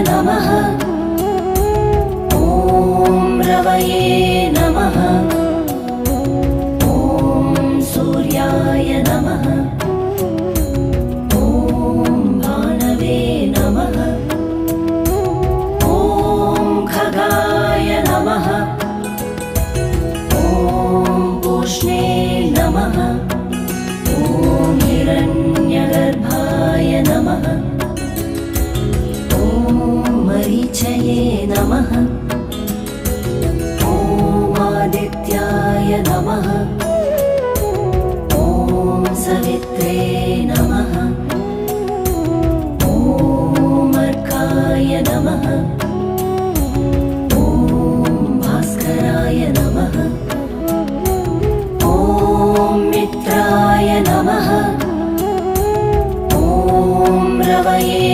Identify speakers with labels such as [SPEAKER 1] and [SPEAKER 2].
[SPEAKER 1] नमः। ॐ रवये नमः। ॐ सूर्याय नमः। ॐ भानवे नमः। ॐ खगाय नमः। ॐ पूष्णे नमः। ॐ हिरण्यगर्भाय नमः। ॐ मरीचये नमः। ॐ आदित्याय नमः। ॐ सवित्रे नमः। ॐ अर्काय नमः। ॐ भास्कराय नमः। ॐ मित्राय नमः। ॐ रवये